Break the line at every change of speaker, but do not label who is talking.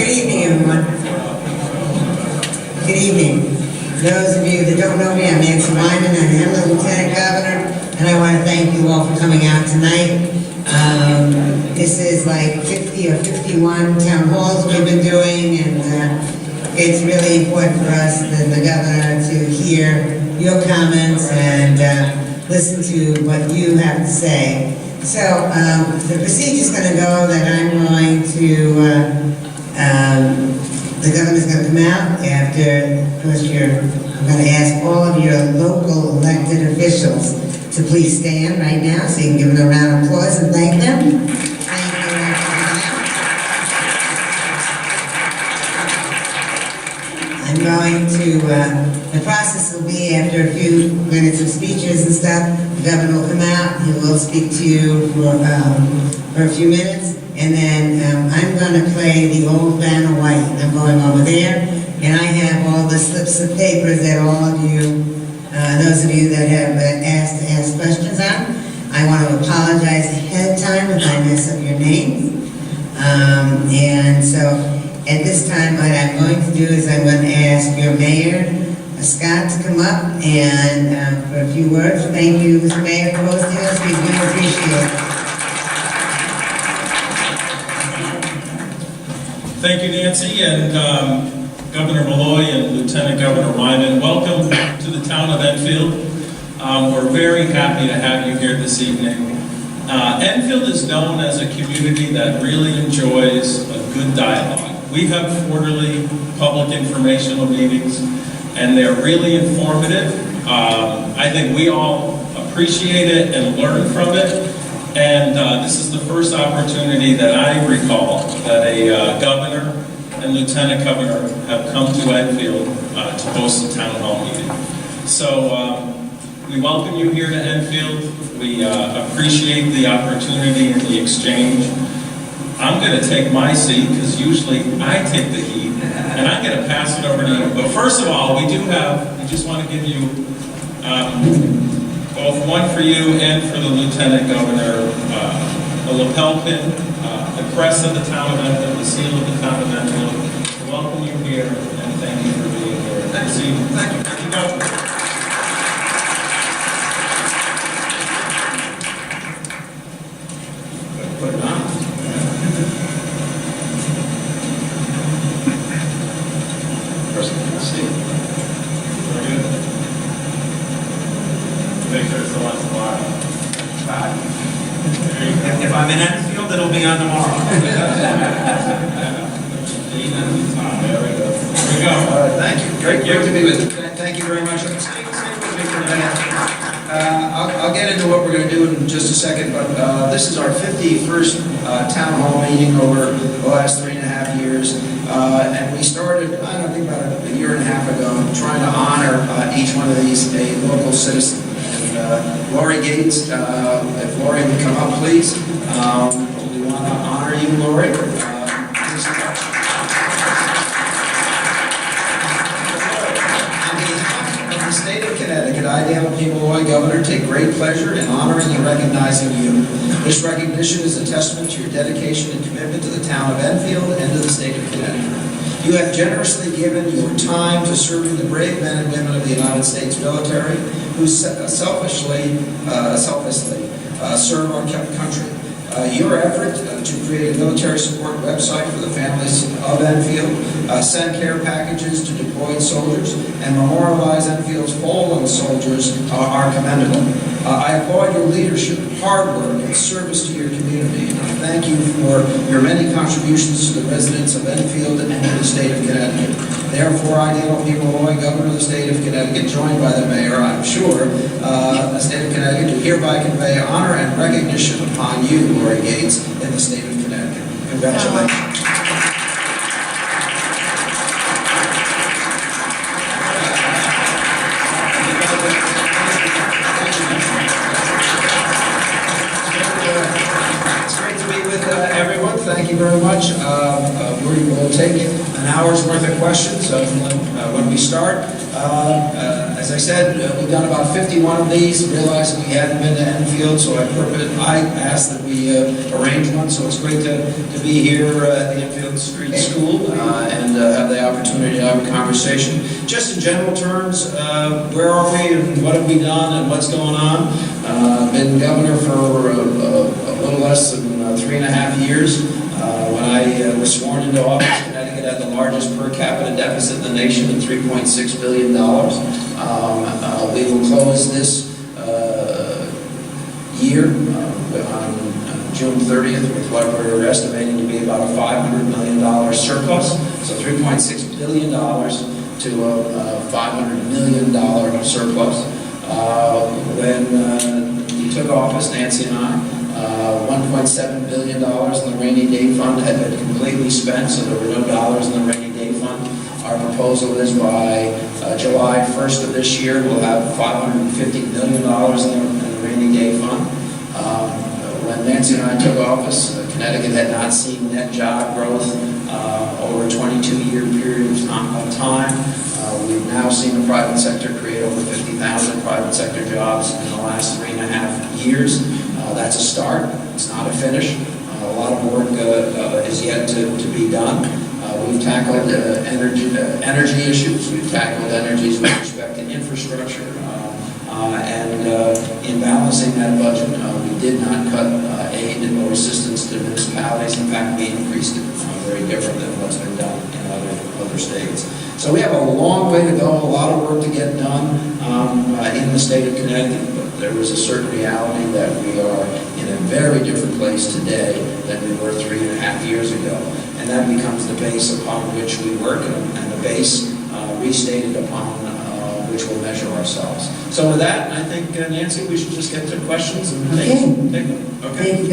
Good evening, everyone. Good evening. Those of you that don't know me, I'm Nancy Wyman. I am the Lieutenant Governor, and I want to thank you all for coming out tonight. This is like 50 or 51 town halls we've been doing, and it's really important for us, the governor, to hear your comments and listen to what you have to say. So the procedure is going to go that I'm going to, the governor's going to come out after, of course, I'm going to ask all of your local elected officials to please stand right now so you can give them a round of applause and thank them. Thank you for coming out. I'm going to, the process will be after a few minutes of speeches and stuff, the governor will come out, he will speak to you for a few minutes, and then I'm going to play the old Dannel Malloy. I'm going over there, and I have all the slips of papers that all of you, those of you that have asked to ask questions on. I want to apologize ahead of time if I mess up your names. And so at this time, what I'm going to do is I'm going to ask your mayor, Scott, to come up and for a few words. Thank you, Mr. Mayor, for hosting us. We do appreciate it.
Thank you, Nancy, and Governor Malloy and Lieutenant Governor Wyman. Welcome to the town of Enfield. We're very happy to have you here this evening. Enfield is known as a community that really enjoys a good dialogue. We have quarterly public informational meetings, and they're really informative. I think we all appreciate it and learn from it. And this is the first opportunity that I recall that a governor and lieutenant governor have come to Enfield to host a town hall meeting. So we welcome you here to Enfield. We appreciate the opportunity and the exchange. I'm going to take my seat because usually I take the heat, and I'm going to pass it over to you. But first of all, we just want to give you both one for you and for the lieutenant governor, a lapel pin, the crest of the town of Enfield, the seal of the town of Enfield. Welcome you here, and thank you for being here. Thank you. Thank you. Thank you. Put it on. Person can see. Very good. Make sure it's the one tomorrow.
If I'm in Enfield, it'll be on tomorrow.
There we go. There we go.
Thank you. Great to be with you. Thank you very much. Stay with me for a minute. I'll get into what we're going to do in just a second, but this is our 51st town hall meeting over the last 3.5 years. And we started, I don't think about a year and a half ago, trying to honor each one of these a local citizen. And Lori Gates, if Lori would come up, please. We want to honor you, Lori. The state of Connecticut, I, Dannel Malloy, Governor, take great pleasure in honoring and recognizing you. This recognition is a testament to your dedication and commitment to the town of Enfield and to the state of Connecticut. You have generously given your time to serving the brave men and women of the United States military who selflessly serve our country. Your effort to create a military support website for the families of Enfield, send care packages to deployed soldiers, and memorialize Enfield's fallen soldiers are commendable. I applaud your leadership, hard work, and service to your community, and I thank you for your many contributions to the residents of Enfield and to the state of Connecticut. Therefore, I, Dannel Malloy, Governor of the state of Connecticut, joined by the mayor, I'm sure, the state of Connecticut, do hereby convey honor and recognition upon you, Lori Gates, in the state of Connecticut. Congratulations. It's great to be with everyone. Thank you very much. We we'll take an hour's worth of questions when we start. As I said, we've done about 51 of these, realized we hadn't been to Enfield, so I asked that we arrange one, so it's great to be here at the Enfield Street School and have the opportunity to have a conversation. Just in general terms, where are we and what have we done and what's going on? Been governor for a little less than 3.5 years. When I was sworn into office, Connecticut had the largest per capita deficit in the nation at $3.6 billion. We will close this year on June 30th with what we're estimating to be about a $500 million surplus. So $3.6 billion to a $500 million surplus. When we took office, Nancy and I, $1.7 billion in the rainy day fund had been completely spent, so there were no dollars in the rainy day fund. Our proposal is by July 1st of this year, we'll have $550 million in the rainy day fund. When Nancy and I took office, Connecticut had not seen net job growth over a 22-year period of time. We've now seen the private sector create over 50,000 private sector jobs in the last 3.5 years. That's a start. It's not a finish. A lot of work is yet to be done. We've tackled energy issues. We've tackled energies with respect to infrastructure. And in balancing that budget, we did not cut aid or assistance to municipalities. In fact, we increased it, very different than what's been done in other states. So we have a long way to go, a lot of work to get done in the state of Connecticut, but there is a certain reality that we are in a very different place today than we were 3.5 years ago. And that becomes the base upon which we work and the base restated upon which we'll measure ourselves. So with that, I think, Nancy, we should just get to questions and take them. Okay.
Thank you.